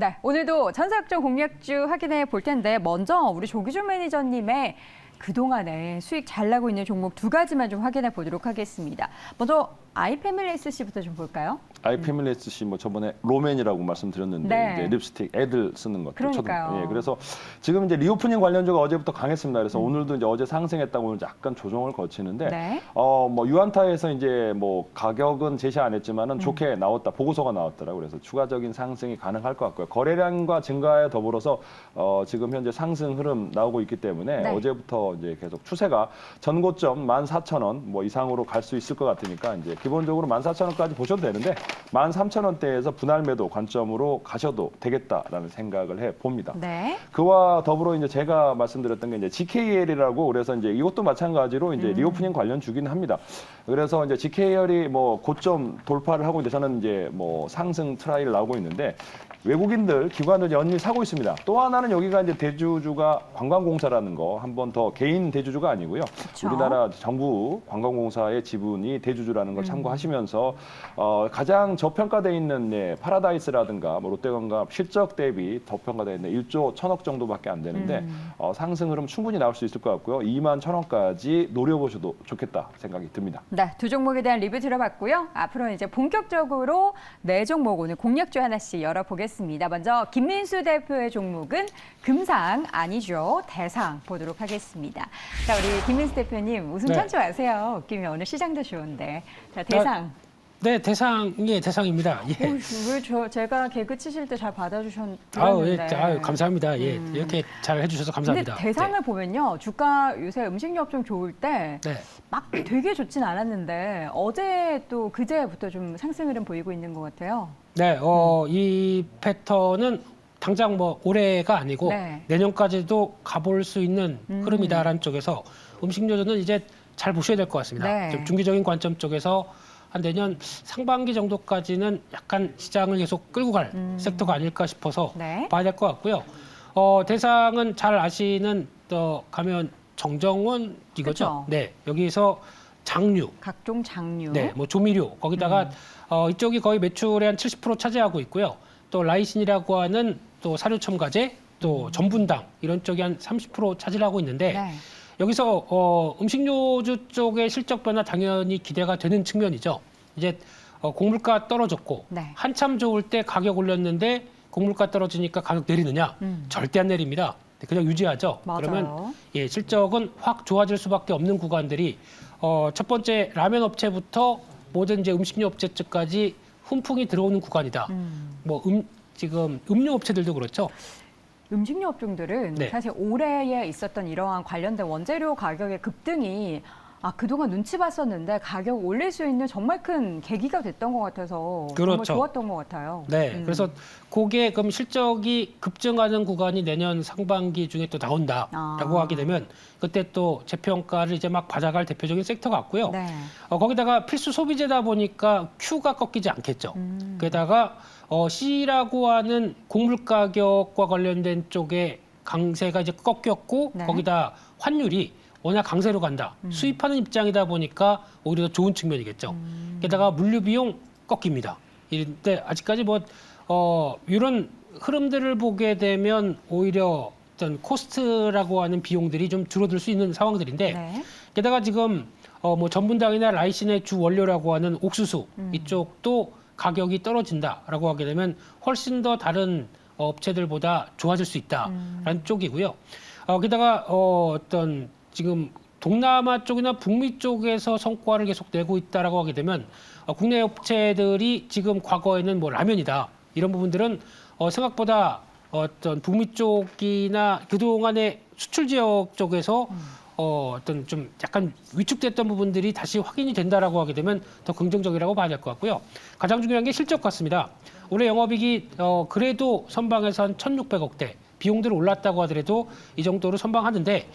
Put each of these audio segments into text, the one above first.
네, 오늘도 전사역전 공략주 확인해 볼 텐데 먼저 우리 조기준 매니저님의 그동안에 수익 잘 나고 있는 종목 두 가지만 좀 확인해 보도록 하겠습니다. 먼저 아이패밀리 SC부터 좀 볼까요? 아이패밀리 SC 뭐 저번에 로맨이라고 말씀드렸는데 네. 이제 립스틱 애들 쓰는 것들. 그러니까요. 예, 그래서 지금 이제 리오프닝 관련주가 어제부터 강했습니다. 그래서 오늘도 이제 어제 상승했다고 오늘 약간 조정을 거치는데 네. 뭐 유안타에서 이제 뭐 가격은 제시 안 했지만은 좋게 나왔다 보고서가 나왔더라고요. 그래서 추가적인 상승이 가능할 것 같고요. 거래량과 증가에 더불어서 지금 현재 상승 흐름 나오고 있기 때문에 네. 어제부터 이제 계속 추세가 전고점 14,000원 뭐 이상으로 갈 수 있을 것 같으니까 이제 기본적으로 14,000원까지 보셔도 되는데 13,000원대에서 분할 매도 관점으로 가셔도 되겠다라는 생각을 해 봅니다. 네. 그와 더불어 이제 제가 말씀드렸던 게 이제 GKL이라고 그래서 이제 이것도 마찬가지로 이제 리오프닝 관련 주긴 합니다. 그래서 이제 GKL이 뭐 고점 돌파를 하고 이제 저는 이제 뭐 상승 트라이를 나오고 있는데 외국인들 기관들 연일 사고 있습니다. 또 하나는 여기가 이제 대주주가 관광공사라는 거 한 번 더 개인 대주주가 아니고요. 그쵸. 우리나라 정부 관광공사의 지분이 대주주라는 걸 참고하시면서 가장 저평가돼 있는 파라다이스라든가 뭐 롯데관광 실적 대비 더 평가돼 있는 1조 1,000억 정도밖에 안 되는데 상승 흐름 충분히 나올 수 있을 것 같고요. 21,000원까지 노려보셔도 좋겠다 생각이 듭니다. 네, 두 종목에 대한 리뷰 들어봤고요. 앞으로는 이제 본격적으로 네 종목 오늘 공략주 하나씩 열어보겠습니다. 먼저 김민수 대표의 종목은 금상 아니죠. 대상 보도록 하겠습니다. 자, 우리 김민수 대표님 웃음 네. 참지 마세요. 웃기면 오늘 시장도 좋은데. 자, 대상. 네, 대상입니다. 예. 제가 개그 치실 때 잘 아유, 받아주셨는데. 아유, 감사합니다. 예, 이렇게 잘 해주셔서 감사합니다. 근데 대상을 보면요, 주가 요새 음식료 업종 좋을 때 네. 막 되게 좋진 않았는데 어제 또 그제부터 좀 상승 흐름 보이고 있는 것 같아요. 네, 이 패턴은 당장 뭐 올해가 아니고 네. 내년까지도 가볼 수 있는 흐름이다라는 쪽에서 음식료는 이제 잘 보셔야 될 것 같습니다. 네. 좀 중기적인 관점 쪽에서 한 내년 상반기 정도까지는 약간 시장을 계속 끌고 갈 섹터가 아닐까 싶어서 네. 봐야 될 것 같고요. 대상은 잘 아시는 가면 정정원 이거죠. 그쵸. 네, 여기서 장류, 각종 장류. 네, 뭐 조미료 거기다가 이쪽이 거의 매출의 한 70% 차지하고 있고요. 또 라이신이라고 하는 또 사료 첨가제, 또 전분당 이런 쪽이 한 30% 차지하고 있는데 네. 여기서 음식료주 쪽의 실적 변화 당연히 기대가 되는 측면이죠. 이제 곡물가 떨어졌고 네. 한참 좋을 때 가격 올렸는데 곡물가 떨어지니까 가격 내리느냐? 절대 안 내립니다. 그냥 유지하죠. 맞아요. 그러면 예, 실적은 확 좋아질 수밖에 없는 구간들이 첫 번째 라면 업체부터 모든 이제 음식료 업체까지 훈풍이 들어오는 구간이다. 뭐 지금 음료 업체들도 그렇죠. 음식료 업종들은 네. 사실 올해에 있었던 이러한 관련된 원재료 가격의 급등이 그동안 눈치 봤었는데 가격 올릴 수 있는 정말 큰 계기가 됐던 것 같아서 정말 그렇죠. 좋았던 것 같아요. 네, 그래서 그게 그럼 실적이 급증하는 구간이 내년 상반기 중에 또 나온다라고 하게 되면 그때 또 재평가를 이제 막 받아갈 대표적인 섹터 같고요. 네. 거기다가 필수 소비재다 보니까 Q가 꺾이지 않겠죠. 게다가 C라고 하는 곡물 가격과 관련된 쪽에 강세가 이제 꺾였고 네. 거기다 환율이 워낙 강세로 간다. 수입하는 입장이다 보니까 오히려 더 좋은 측면이겠죠. 게다가 물류 비용 꺾입니다. 이런데 아직까지 뭐 이런 흐름들을 보게 되면 오히려 어떤 코스트라고 하는 비용들이 좀 줄어들 수 있는 상황들인데 네. 게다가 지금 뭐 전분당이나 라이신의 주 원료라고 하는 옥수수 이쪽도 가격이 떨어진다라고 하게 되면 훨씬 더 다른 업체들보다 좋아질 수 있다라는 쪽이고요. 게다가 어떤 지금 동남아 쪽이나 북미 쪽에서 성과를 계속 내고 있다라고 하게 되면 국내 업체들이 지금 과거에는 뭐 라면이다 이런 부분들은 생각보다 어떤 북미 쪽이나 그동안의 수출 지역 쪽에서 어떤 좀 약간 위축됐던 부분들이 다시 확인이 된다라고 하게 되면 더 긍정적이라고 봐야 될 것 같고요. 가장 중요한 게 실적 같습니다. 올해 영업이익이 그래도 선방에서 한 1,600억대 비용들 올랐다고 하더라도 이 정도로 선방하는데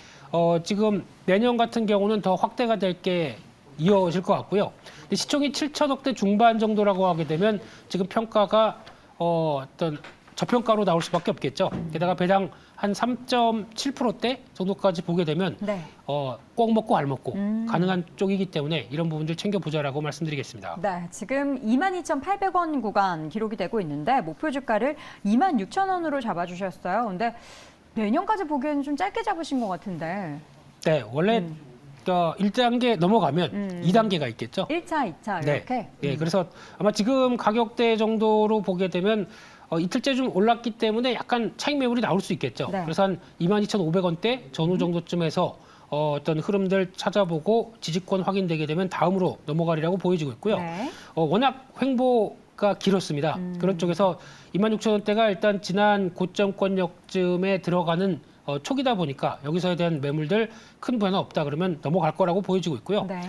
지금 내년 같은 경우는 더 확대가 될 게 이어질 것 같고요. 근데 시총이 7,000억대 중반 정도라고 하게 되면 지금 평가가 어떤 저평가로 나올 수밖에 없겠죠. 게다가 배당 한 3.7%대 정도까지 보게 되면 네. 꼭 먹고 알 먹고 가능한 쪽이기 때문에 이런 부분들 챙겨보자라고 말씀드리겠습니다. 네, 지금 22,800원 구간 기록이 되고 있는데 목표 주가를 26,000원으로 잡아주셨어요. 근데 내년까지 보기에는 좀 짧게 잡으신 것 같은데. 네, 원래 1단계 넘어가면 2단계가 있겠죠. 1차, 2차 네. 이렇게. 네, 그래서 아마 지금 가격대 정도로 보게 되면 이틀째 좀 올랐기 때문에 약간 차익 매물이 나올 수 있겠죠. 네. 그래서 한 22,500원대 전후 정도쯤에서 어떤 흐름들 찾아보고 지지권 확인되게 되면 다음으로 넘어가리라고 보여지고 있고요. 네. 워낙 횡보가 길었습니다. 그런 쪽에서 26,000원대가 일단 지난 고점권역쯤에 들어가는 초기다 보니까 여기서에 대한 매물들 큰 변화 없다 그러면 넘어갈 거라고 보여지고 있고요. 네.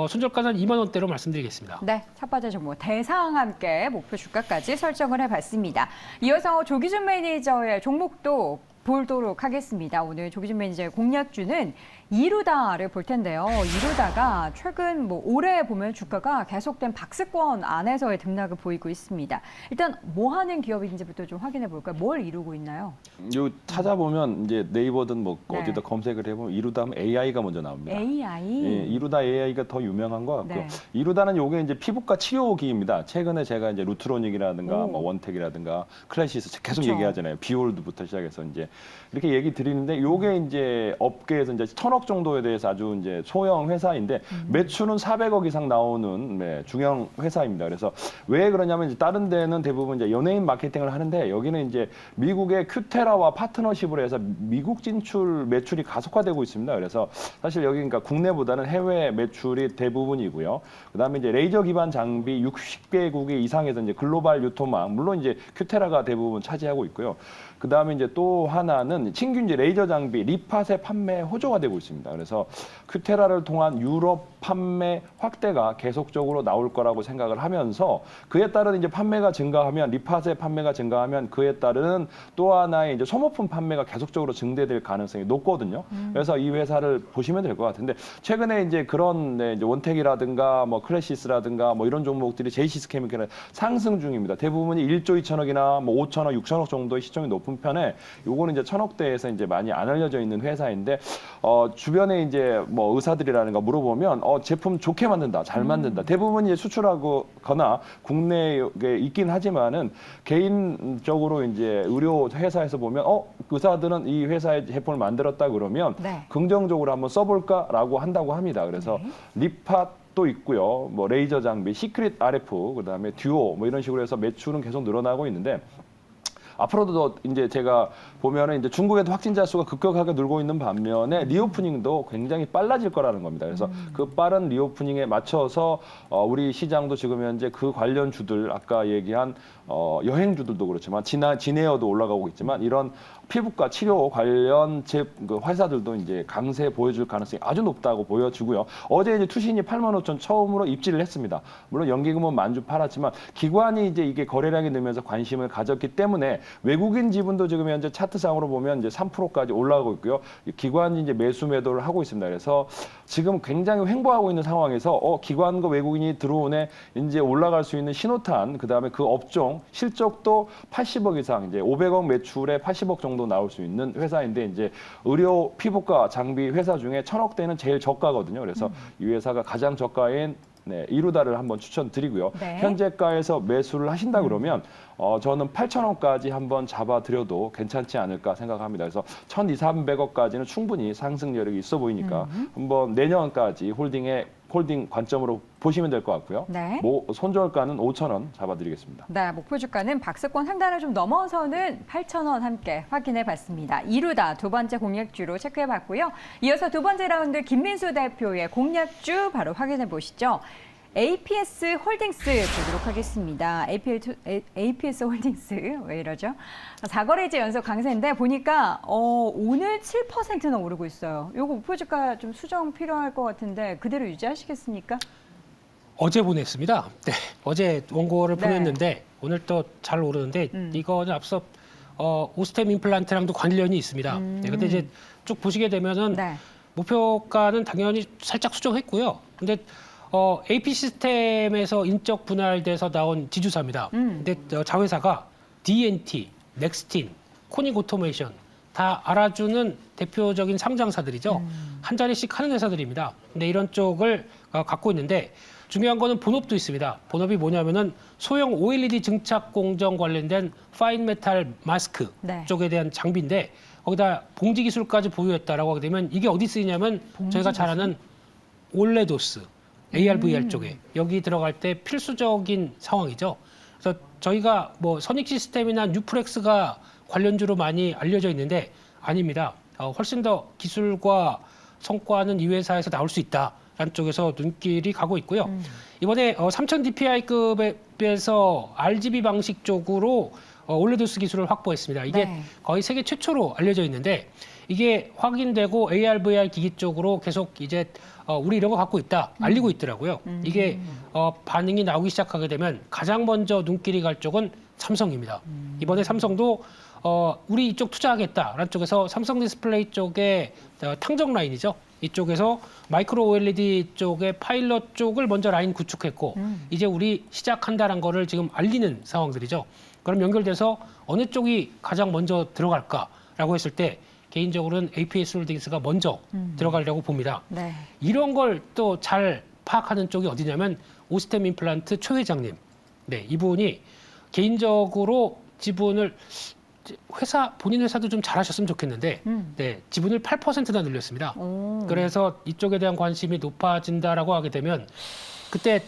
손절가는 2만 원대로 말씀드리겠습니다. 네, 첫 번째 종목 대상과 함께 목표 주가까지 설정을 해봤습니다. 이어서 조기준 매니저의 종목도 보도록 하겠습니다. 오늘 조기준 매니저의 공략주는 이루다를 볼 텐데요. 이루다가 최근 올해 보면 주가가 계속된 박스권 안에서의 등락을 보이고 있습니다. 일단 뭐 하는 기업인지부터 좀 확인해 볼까요? 뭘 이루고 있나요? 요 찾아보면 이제 네이버든 뭐 네. 어디다 검색을 해보면 이루다 하면 AI가 먼저 나옵니다. AI. 예, 이루다 AI가 더 유명한 것 같고요. 네. 이루다는 요게 이제 피부과 치료기입니다. 최근에 제가 이제 루트로닉이라든가 오. 뭐 원텍이라든가 클래시스 계속 그쵸. 얘기하잖아요. 비올드부터 시작해서 이제 이렇게 얘기 드리는데 요게 이제 업계에서 이제 1,000억 정도에 대해서 아주 이제 소형 회사인데 매출은 400억 이상 나오는 네, 중형 회사입니다. 그래서 왜 그러냐면 이제 다른 데는 대부분 이제 연예인 마케팅을 하는데 여기는 이제 미국의 큐테라와 파트너십을 해서 미국 진출 매출이 가속화되고 있습니다. 그래서 사실 여기 그러니까 국내보다는 해외 매출이 대부분이고요. 그다음에 이제 레이저 기반 장비 60개국이 이상에서 이제 글로벌 유통망 물론 이제 큐테라가 대부분 차지하고 있고요. 그다음에 이제 또 하나는 신규 이제 레이저 장비 리팟의 판매 호조가 되고 있습니다. 그래서 큐테라를 통한 유럽 판매 확대가 계속적으로 나올 거라고 생각을 하면서 그에 따른 이제 판매가 증가하면 리팟의 판매가 증가하면 그에 따른 또 하나의 이제 소모품 판매가 계속적으로 증대될 가능성이 높거든요. 그래서 이 회사를 보시면 될 것 같은데 최근에 이제 그런 네, 이제 원텍이라든가 뭐 클래시스라든가 뭐 이런 종목들이 제이시스케미칼 상승 중입니다. 대부분이 1조 2천억이나 뭐 5천억, 6천억 정도의 시총이 높은 편에 요거는 이제 1,000억대에서 이제 많이 안 알려져 있는 회사인데 주변에 이제 뭐 의사들이라든가 물어보면 제품 좋게 만든다, 잘 만든다. 대부분 이제 수출하거나 국내에 있긴 하지만은 개인적으로 이제 의료 회사에서 보면 의사들은 이 회사의 제품을 만들었다 그러면 네. 긍정적으로 한번 써볼까라고 한다고 합니다. 그래서 리팟 또 있고요. 뭐 레이저 장비, 시크릿 RF, 그다음에 듀오 뭐 이런 식으로 해서 매출은 계속 늘어나고 있는데 앞으로도 더 이제 제가 보면은 이제 중국에도 확진자 수가 급격하게 늘고 있는 반면에 리오프닝도 굉장히 빨라질 거라는 겁니다. 그래서 그 빠른 리오프닝에 맞춰서 우리 시장도 지금 현재 그 관련 주들 아까 얘기한 여행주들도 그렇지만 진에어도 올라가고 있지만 이런 피부과 치료 관련 그 회사들도 이제 강세 보여줄 가능성이 아주 높다고 보여지고요. 어제 이제 투신이 85,000 처음으로 입지를 했습니다. 물론 연기금은 만주 팔았지만 기관이 이제 이게 거래량이 늘면서 관심을 가졌기 때문에 외국인 지분도 지금 현재 차트상으로 보면 이제 3%까지 올라가고 있고요. 기관이 이제 매수 매도를 하고 있습니다. 그래서 지금 굉장히 횡보하고 있는 상황에서 기관과 외국인이 들어오네 이제 올라갈 수 있는 신호탄 그다음에 그 업종 실적도 80억 이상 이제 500억 매출에 80억 정도 나올 수 있는 회사인데 이제 의료 피부과 장비 회사 중에 1,000억대는 제일 저가거든요. 그래서 이 회사가 가장 저가인 네, 이루다를 한번 추천드리고요. 네. 현재가에서 매수를 하신다 그러면 저는 8,000원까지 한번 잡아드려도 괜찮지 않을까 생각합니다. 그래서 1,200~300억까지는 충분히 상승 여력이 있어 보이니까 한번 내년까지 홀딩 관점으로 보시면 될 것 같고요. 네. 손절가는 5,000원 잡아드리겠습니다. 네, 목표 주가는 박스권 상단을 좀 넘어서는 8,000원 함께 확인해 봤습니다. 이루다 두 번째 공략주로 체크해 봤고요. 이어서 두 번째 라운드 김민수 대표의 공략주 바로 확인해 보시죠. APS 홀딩스 보도록 하겠습니다. APS 홀딩스 왜 이러죠? 4거래제 연속 강세인데 보니까 오늘 7%나 오르고 있어요. 요거 목표 주가 좀 수정 필요할 것 같은데 그대로 유지하시겠습니까? 어제 보냈습니다. 네, 어제 원고를 네. 보냈는데 오늘 또 잘 오르는데 이거는 앞서 오스템 임플란트랑도 관련이 있습니다. 네, 근데 이제 쭉 보시게 되면은 네. 목표가는 당연히 살짝 수정했고요. 근데 AP 시스템에서 인적 분할돼서 나온 지주사입니다. 근데 자회사가 DNT, 넥스틴, 코닉 오토메이션 다 알아주는 대표적인 상장사들이죠. 한 자리씩 하는 회사들입니다. 근데 이런 쪽을 갖고 있는데 중요한 거는 본업도 있습니다. 본업이 뭐냐면은 소형 OLED 증착 공정 관련된 파인 메탈 마스크 네. 쪽에 대한 장비인데 거기다 봉지 기술까지 보유했다라고 하게 되면 이게 어디 쓰이냐면 저희가 잘 아는 올레도스, AR, VR 쪽에 여기 들어갈 때 필수적인 상황이죠. 그래서 저희가 뭐 선익 시스템이나 뉴프렉스가 관련주로 많이 알려져 있는데 아닙니다. 훨씬 더 기술과 성과는 이 회사에서 나올 수 있다라는 쪽에서 눈길이 가고 있고요. 이번에 3000 DPI급에서 RGB 방식 쪽으로 올레도스 기술을 확보했습니다. 이게 네. 거의 세계 최초로 알려져 있는데 이게 확인되고 AR, VR 기기 쪽으로 계속 이제 우리 이런 거 갖고 있다 알리고 있더라고요. 이게 반응이 나오기 시작하게 되면 가장 먼저 눈길이 갈 쪽은 삼성입니다. 이번에 삼성도 우리 이쪽 투자하겠다라는 쪽에서 삼성 디스플레이 쪽에 탕정 라인이죠. 이쪽에서 마이크로 OLED 쪽의 파일럿 쪽을 먼저 라인 구축했고 이제 우리 시작한다는 거를 지금 알리는 상황들이죠. 그럼 연결돼서 어느 쪽이 가장 먼저 들어갈까라고 했을 때 개인적으로는 APS 홀딩스가 먼저 들어가려고 봅니다. 네. 이런 걸 또 잘 파악하는 쪽이 어디냐면 오스템 임플란트 최 회장님. 네, 이분이 개인적으로 지분을 본인 회사도 좀 잘하셨으면 좋겠는데 네, 지분을 8%나 늘렸습니다. 오. 그래서 이쪽에 대한 관심이 높아진다라고 하게 되면 그때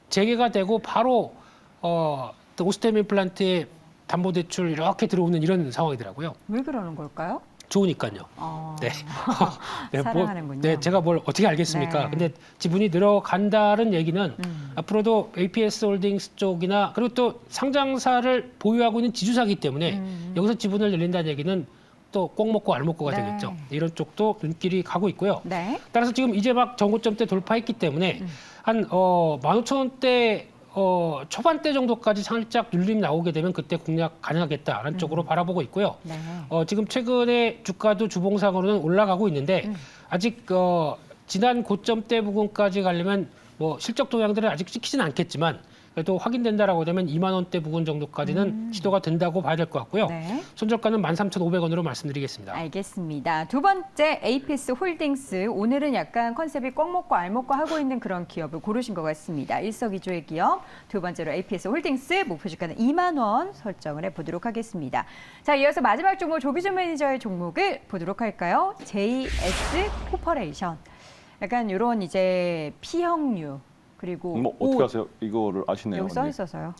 재개가 되고 바로 또 오스템 임플란트의 담보대출 이렇게 들어오는 이런 상황이더라고요. 왜 그러는 걸까요? 좋으니까요. 네. 네, 사랑하는군요. 네, 제가 뭘 어떻게 알겠습니까? 네. 근데 지분이 늘어간다는 얘기는 앞으로도 APS 홀딩스 쪽이나 그리고 또 상장사를 보유하고 있는 지주사기 때문에 여기서 지분을 늘린다는 얘기는 또 꼭 먹고 알 먹고가 네. 되겠죠. 이런 쪽도 눈길이 가고 있고요. 네. 따라서 지금 이제 막 정고점대 돌파했기 때문에 한 15,000원대 초반대 정도까지 살짝 눌림 나오게 되면 그때 공략 가능하겠다라는 쪽으로 바라보고 있고요. 네. 지금 최근에 주가도 주봉상으로는 올라가고 있는데 아직 지난 고점대 부근까지 가려면 뭐 실적 동향들은 아직 찍히지는 않겠지만 그래도 확인된다라고 되면 2만 원대 부근 정도까지는 시도가 된다고 봐야 될 것 같고요. 네. 손절가는 13,500원으로 말씀드리겠습니다. 알겠습니다. 두 번째 APS 홀딩스. 오늘은 약간 컨셉이 꼭 먹고 알 먹고 하고 있는 그런 기업을 고르신 것 같습니다. 일석이조의 기업. 두 번째로 APS 홀딩스 목표 주가는 2만 원 설정을 해보도록 하겠습니다. 자, 이어서 마지막 종목 조기준 매니저의 종목을 보도록 할까요? JS 코퍼레이션. 약간 이런 이제 P형류. 그리고 뭐 어떻게 하세요? 이거를 아시네요. 여기 써 언니. 있어서요.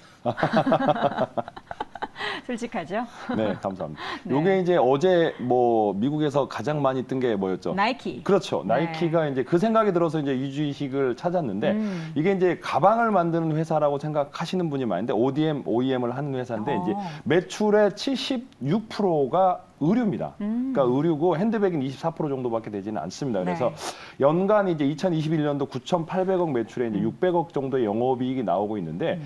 솔직하죠? 네, 감사합니다. 네. 요게 이제 어제 뭐 미국에서 가장 많이 뜬 게 뭐였죠? 나이키. 그렇죠. 네. 나이키가 이제 그 생각이 들어서 이제 이 주식을 찾았는데 이게 이제 가방을 만드는 회사라고 생각하시는 분이 많은데 OEM을 하는 회사인데 이제 매출의 76%가 의류입니다. 그러니까 의류고 핸드백은 24% 정도밖에 되지는 않습니다. 그래서 네. 연간 이제 2021년도 9,800억 매출에 이제 600억 정도의 영업이익이 나오고 있는데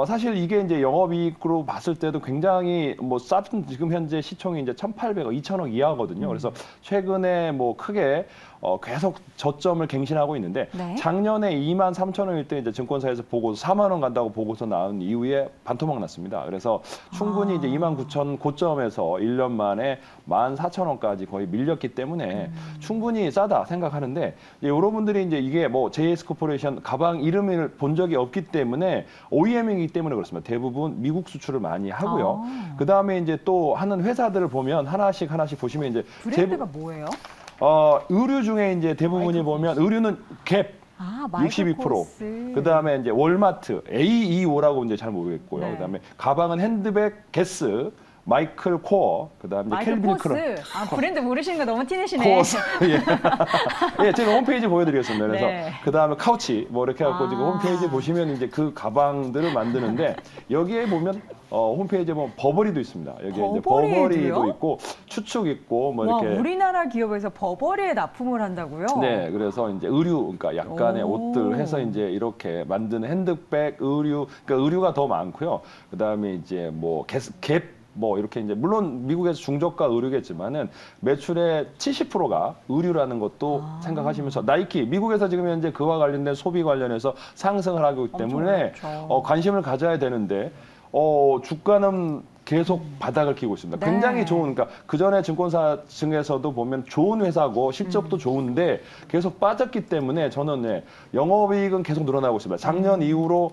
사실 이게 이제 영업이익으로 봤을 때도 굉장히 뭐 싼 지금 현재 시총이 이제 1,800억, 2,000억 이하거든요. 그래서 최근에 뭐 크게 계속 저점을 갱신하고 있는데 네. 작년에 23,000원일 때 이제 증권사에서 보고서 4만 원 간다고 보고서 나온 이후에 반토막 났습니다. 그래서 충분히 이제 29,000 고점에서 1년 만에 14,000원까지 거의 밀렸기 때문에 충분히 싸다 생각하는데 이제 여러분들이 이제 이게 뭐 JS 코퍼레이션 가방 이름을 본 적이 없기 때문에 OEM이기 때문에 그렇습니다. 대부분 미국 수출을 많이 하고요. 그 다음에 이제 또 하는 회사들을 보면 하나씩 보시면 이제 브랜드가 뭐예요? 의류 중에 이제 대부분이 보면 의류는 갭 마이클 62%. 코스. 그다음에 이제 월마트 AEO라고 이제 잘 모르겠고요. 네. 그다음에 가방은 핸드백 게스, 마이클 코어, 그다음에 이제 마이클 켈빈 코스. 클라인. 브랜드 모르시는 거 너무 티내시네. 코어스. 예. 예, 제가 홈페이지 보여드리겠습니다. 그래서 네. 그다음에 카우치 뭐 이렇게 해갖고 지금 홈페이지 보시면 이제 그 가방들을 만드는데 여기에 보면 홈페이지에 보면 버버리도 있습니다. 여기에 이제 버버리도요? 버버리도 있고 추축 있고 뭐 와, 이렇게. 우리나라 기업에서 버버리에 납품을 한다고요? 네, 그래서 이제 의류, 그러니까 약간의 오. 옷들 해서 이제 이렇게 만드는 핸드백, 의류, 그러니까 의류가 더 많고요. 그 다음에 이제 뭐 갭, 뭐 이렇게 이제 물론 미국에서 중저가 의류겠지만은 매출의 70%가 의류라는 것도 생각하시면서 나이키, 미국에서 지금 현재 그와 관련된 소비 관련해서 상승을 하고 있기 때문에 엄청 그렇죠. 관심을 가져야 되는데 주가는 계속 바닥을 키고 있습니다. 네. 굉장히 좋은, 그러니까 그 전에 증권사 중에서도 보면 좋은 회사고 실적도 좋은데 계속 빠졌기 때문에 저는 영업이익은 계속 늘어나고 있습니다. 작년 이후로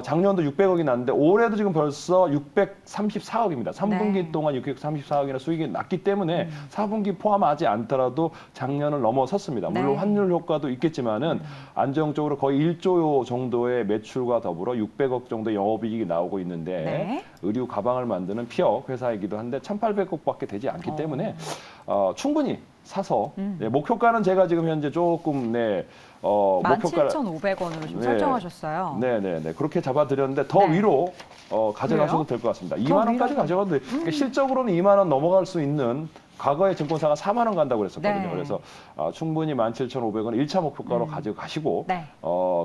작년도 600억이 났는데 올해도 지금 벌써 634억입니다. 3분기 네. 동안 634억이나 수익이 났기 때문에 4분기 포함하지 않더라도 작년을 넘어섰습니다. 물론 네. 환율 효과도 있겠지만은 안정적으로 거의 1조 정도의 매출과 더불어 600억 정도의 영업이익이 나오고 있는데 네. 의류 가방을 만드는 피어 회사이기도 한데 1,800억밖에 되지 않기 때문에 충분히 사서 목표가는 제가 지금 현재 조금 목표가 17,500원으로 좀 네. 설정하셨어요. 네네네 그렇게 잡아드렸는데 더 네. 위로 가져가셔도 왜요? 될 것 같습니다. 2만 원까지 위로? 가져가도 돼요. 그러니까 실적으로는 2만 원 넘어갈 수 있는 과거의 증권사가 4만 원 간다고 그랬었거든요. 네. 그래서 충분히 17,500원 1차 목표가로 가져가시고 네.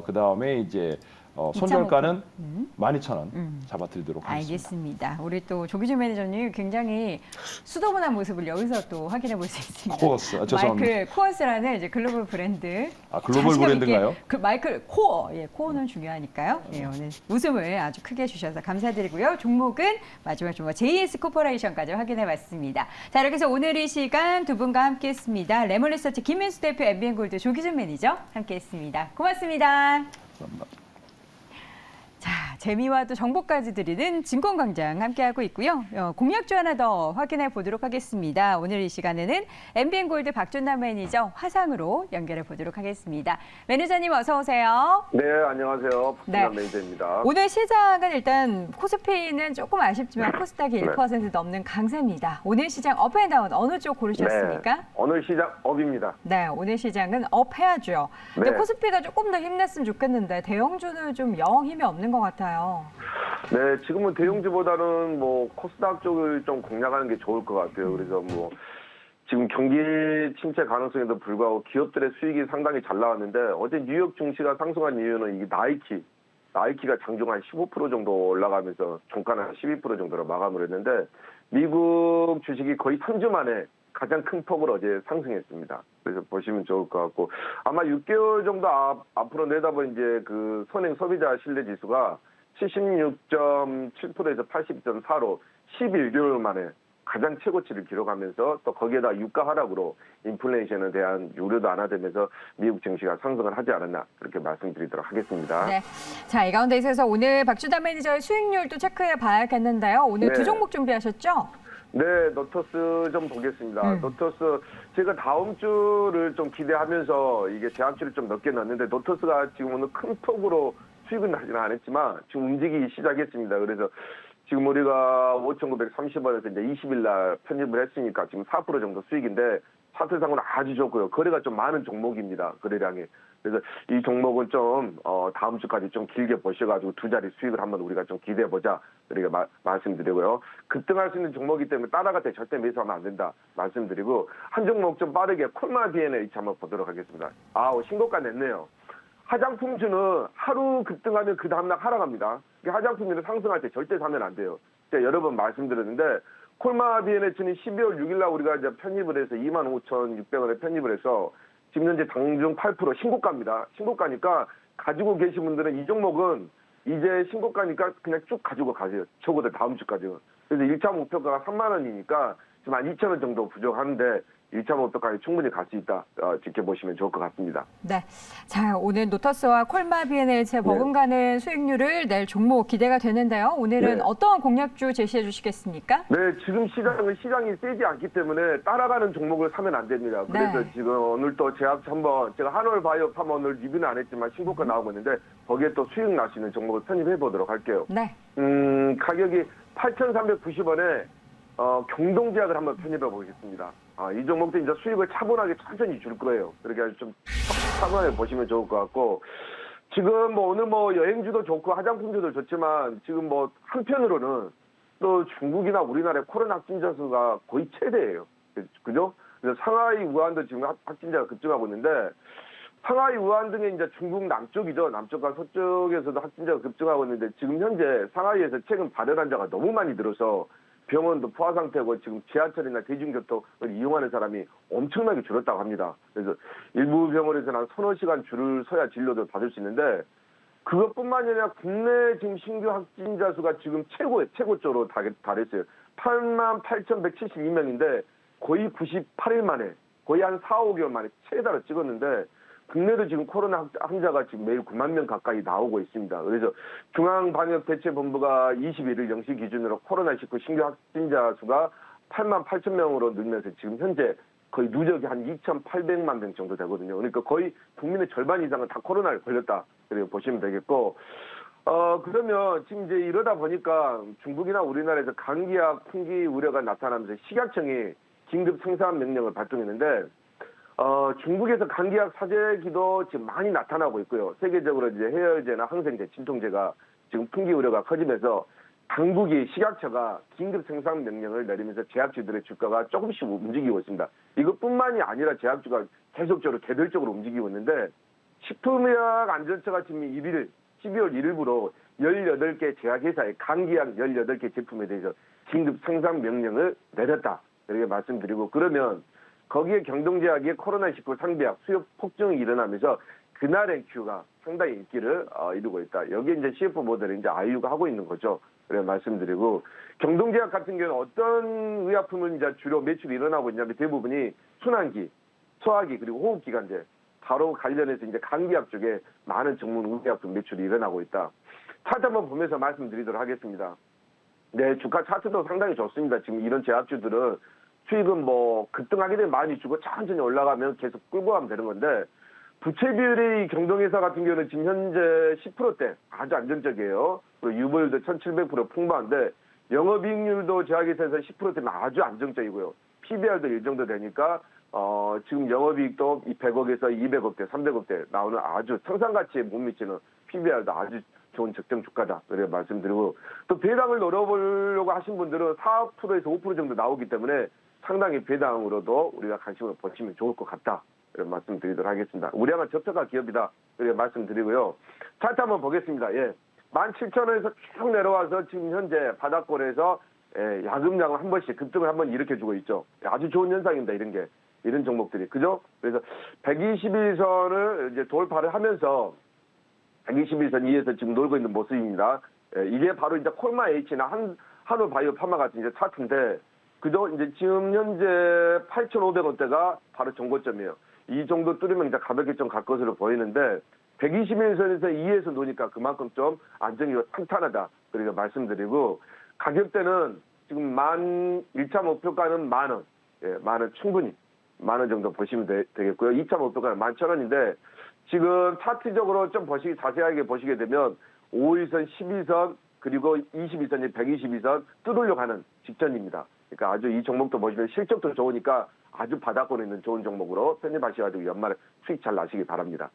그다음에 이제 손절가는 12,000원 잡아드리도록 하겠습니다. 알겠습니다. 우리 또 조기준 매니저님 굉장히 수더분한 모습을 여기서 또 확인해 볼 수 있습니다. 코어스, 죄송합니다. 마이클 코어스라는 이제 글로벌 브랜드. 글로벌 자신감 있게 브랜드인가요? 그 마이클 코어, 코어는 중요하니까요. 오늘 웃음을 아주 크게 주셔서 감사드리고요. 종목은 마지막 종목 JS 코퍼레이션까지 확인해 봤습니다. 자, 이렇게 해서 오늘 이 시간 두 분과 함께했습니다. 레몬리서치 김민수 대표, MBN골드 조기준 매니저 함께했습니다. 고맙습니다. 감사합니다. 자, 재미와 또 정보까지 드리는 증권광장 함께하고 있고요. 공약주 하나 더 확인해 보도록 하겠습니다. 오늘 이 시간에는 MBN골드 박준남 매니저 화상으로 연결해 보도록 하겠습니다. 매니저님 어서 오세요. 네, 안녕하세요. 박준남 네. 매니저입니다. 오늘 시장은 일단 코스피는 조금 아쉽지만 코스닥이 1% 넘는 강세입니다. 오늘 시장 업앤다운 어느 쪽 고르셨습니까? 네, 오늘 시장 업입니다. 네, 오늘 시장은 업 해야죠. 근데 네. 코스피가 조금 더 힘냈으면 좋겠는데 대형주는 좀 영 힘이 없는 것 같아요. 네, 지금은 대형주보다는 코스닥 쪽을 좀 공략하는 게 좋을 것 같아요. 그래서 지금 경기 침체 가능성에도 불구하고 기업들의 수익이 상당히 잘 나왔는데 어제 뉴욕 증시가 상승한 이유는 이게 나이키가 장중 한 15% 정도 올라가면서 종가는 한 12% 정도로 마감을 했는데 미국 주식이 거의 3주 만에 가장 큰 폭으로 어제 상승했습니다. 그래서 보시면 좋을 것 같고 아마 6개월 정도 앞으로 내다본 이제 그 선행 소비자 신뢰 지수가 76.7%에서 80.4로 11개월 만에 가장 최고치를 기록하면서 또 거기에다 유가 하락으로 인플레이션에 대한 우려도 완화되면서 미국 증시가 상승을 하지 않았나 그렇게 말씀드리도록 하겠습니다. 네. 자, 이 가운데 있어서 오늘 박준남 매니저의 수익률도 체크해 봐야겠는데요. 오늘 네. 두 종목 준비하셨죠? 네, 노터스 좀 보겠습니다. 노터스 제가 다음 주를 좀 기대하면서 이게 제한치를 좀 넓게 놨는데 노터스가 지금 오늘 큰 폭으로 수익은 나지는 않았지만 지금 움직이기 시작했습니다. 그래서 지금 우리가 5,930원에서 이제 20일 날 편입을 했으니까 지금 4% 정도 수익인데 차트상으로 아주 좋고요. 거래가 좀 많은 종목입니다. 거래량이. 그래서 이 종목은 좀 다음 주까지 좀 길게 보셔가지고 두 자리 수익을 한번 우리가 좀 기대해보자. 그렇게 말씀드리고요. 급등할 수 있는 종목이기 때문에 따라갈 때 절대 매수하면 안 된다 말씀드리고 한 종목 좀 빠르게 콜마 BNH 한번 보도록 하겠습니다. 신고가 냈네요. 화장품주는 하루 급등하면 그 다음날 하락합니다. 화장품주는 상승할 때 절대 사면 안 돼요. 제가 여러 번 말씀드렸는데 콜마 BNH는 12월 6일 날 우리가 이제 편입을 해서 25,600원에 편입을 해서 지금 현재 당중 8% 신고가입니다. 신고가니까 가지고 계신 분들은 이 종목은 이제 신고가니까 그냥 쭉 가지고 가세요. 적어도 다음 주까지는. 그래서 1차 목표가가 3만 원이니까 지금 한 2천 원 정도 부족하는데 1차 목표까지 충분히 갈 수 있다. 지켜보시면 좋을 것 같습니다. 네. 자, 오늘 노터스와 콜마 BNH의 버금가는 수익률을 낼 종목 기대가 되는데요. 오늘은 네. 어떤 공략주 제시해 주시겠습니까? 네, 지금 시장이 세지 않기 때문에 따라가는 종목을 사면 안 됩니다. 그래서 네. 지금 오늘 또 제가 한올 바이오 파마 오늘 리뷰는 안 했지만 신고가 나오고 있는데 거기에 또 수익 날 수 있는 종목을 편입해 보도록 할게요. 네. 가격이 8,390원에 경동제약을 한번 편입해 보겠습니다. 이 종목도 이제 수익을 차분하게 천천히 줄 거예요. 그러니까 좀 차분하게 보시면 좋을 것 같고 지금 오늘 여행주도 좋고 화장품주도 좋지만 지금 한편으로는 또 중국이나 우리나라의 코로나 확진자 수가 거의 최대예요. 그죠? 그래서 상하이, 우한도 지금 확진자가 급증하고 있는데 상하이, 우한 등의 이제 중국 남쪽이죠. 남쪽과 서쪽에서도 확진자가 급증하고 있는데 지금 현재 상하이에서 최근 발열 환자가 너무 많이 들어서 병원도 포화 상태고 지금 지하철이나 대중교통을 이용하는 사람이 엄청나게 줄었다고 합니다. 그래서 일부 병원에서는 한 서너 시간 줄을 서야 진료를 받을 수 있는데 그것뿐만 아니라 국내 지금 신규 확진자 수가 지금 최고조로 달했어요. 88,172명인데 거의 98일 만에, 거의 한 4, 5개월 만에 최다를 찍었는데 국내도 지금 코로나 환자가 지금 매일 9만 명 가까이 나오고 있습니다. 그래서 중앙방역대책본부가 21일 0시 기준으로 코로나19 신규 확진자 수가 8만 8천 명으로 늘면서 지금 현재 거의 누적이 한 2,800만 명 정도 되거든요. 그러니까 거의 국민의 절반 이상은 다 코로나에 걸렸다. 그렇게 보시면 되겠고, 그러면 지금 이제 이러다 보니까 중국이나 우리나라에서 감기약 풍기 우려가 나타나면서 식약청이 긴급 생산 명령을 발동했는데, 중국에서 감기약 사재기도 지금 많이 나타나고 있고요. 세계적으로 이제 해열제나 항생제, 진통제가 지금 풍기 우려가 커지면서 당국이 식약처가 긴급 생산 명령을 내리면서 제약주들의 주가가 조금씩 움직이고 있습니다. 이것뿐만이 아니라 제약주가 계속적으로 개별적으로 움직이고 있는데 식품의약 안전처가 지금 12월 1일부로 18개 제약회사의 감기약 18개 제품에 대해서 긴급 생산 명령을 내렸다. 이렇게 말씀드리고, 그러면 거기에 경동제약의 코로나19 상비약 수요 폭증이 일어나면서 그날의 큐가 상당히 인기를 이루고 있다. 여기에 이제 CF 모델을 이제 아이유가 하고 있는 거죠. 그래 말씀드리고, 경동제약 같은 경우는 어떤 의약품을 이제 주로 매출이 일어나고 있냐면 대부분이 순환기, 소화기 그리고 호흡기관제 바로 관련해서 이제 감기약 쪽에 많은 전문 의약품 매출이 일어나고 있다. 차트 한번 보면서 말씀드리도록 하겠습니다. 네, 주가 차트도 상당히 좋습니다. 지금 이런 제약주들은 수익은 뭐 급등하게 되면 많이 주고 천천히 올라가면 계속 끌고 가면 되는 건데, 부채 비율이 경동회사 같은 경우는 지금 현재 10%대 아주 안정적이에요. 그리고 유보율도 1,700% 풍부한데 영업이익률도 제약회사에서 10%대면 아주 안정적이고요. PBR도 이 정도 되니까 지금 영업이익도 100억에서 200억대, 300억대 나오는 아주 청산가치에 못 미치는 PBR도 아주 좋은 적정 주가다. 그렇게 말씀드리고, 또 배당을 노려보려고 하신 분들은 4%에서 5% 정도 나오기 때문에 상당히 배당으로도 우리가 관심을 보시면 좋을 것 같다. 이런 말씀드리도록 하겠습니다. 우량한 적적한 기업이다. 이렇게 말씀드리고요. 차트 한번 보겠습니다. 예. 17,000원에서 쭉 내려와서 지금 현재 바닥권에서 야금야금 한 번씩 급등을 한번 일으켜주고 있죠. 아주 좋은 현상입니다. 이런 게. 이런 종목들이. 그죠? 그래서 121선을 이제 돌파를 하면서 121선 위에서 지금 놀고 있는 모습입니다. 이게 바로 이제 콜마 H나 한우 바이오 파마 같은 이제 차트인데, 그죠? 이제 지금 현재 8,500원대가 바로 정고점이에요. 이 정도 뚫으면 이제 가볍게 좀 갈 것으로 보이는데, 121선에서 2에서 노니까 그만큼 좀 안정이 탄탄하다. 그렇게 말씀드리고, 가격대는 지금 1차 목표가는 10,000원. 예, 10,000원 충분히. 10,000원 정도 보시면 되겠고요. 2차 목표가는 11,000원인데, 지금 차트적으로 좀 자세하게 보시게 되면 5일선, 12선, 그리고 22선이 122선 뚫으려 가는 직전입니다. 그러니까 아주 이 종목도 보시면 실적도 좋으니까 아주 바닥권에 있는 좋은 종목으로 편입하셔가지고 연말에 수익 잘 나시기 바랍니다.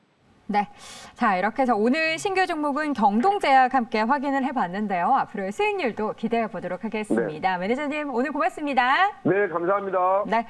네. 자, 이렇게 해서 오늘 신규 종목은 경동제약 함께 확인을 해봤는데요. 앞으로의 수익률도 기대해 보도록 하겠습니다. 매니저님, 오늘 고맙습니다. 네, 감사합니다. 네.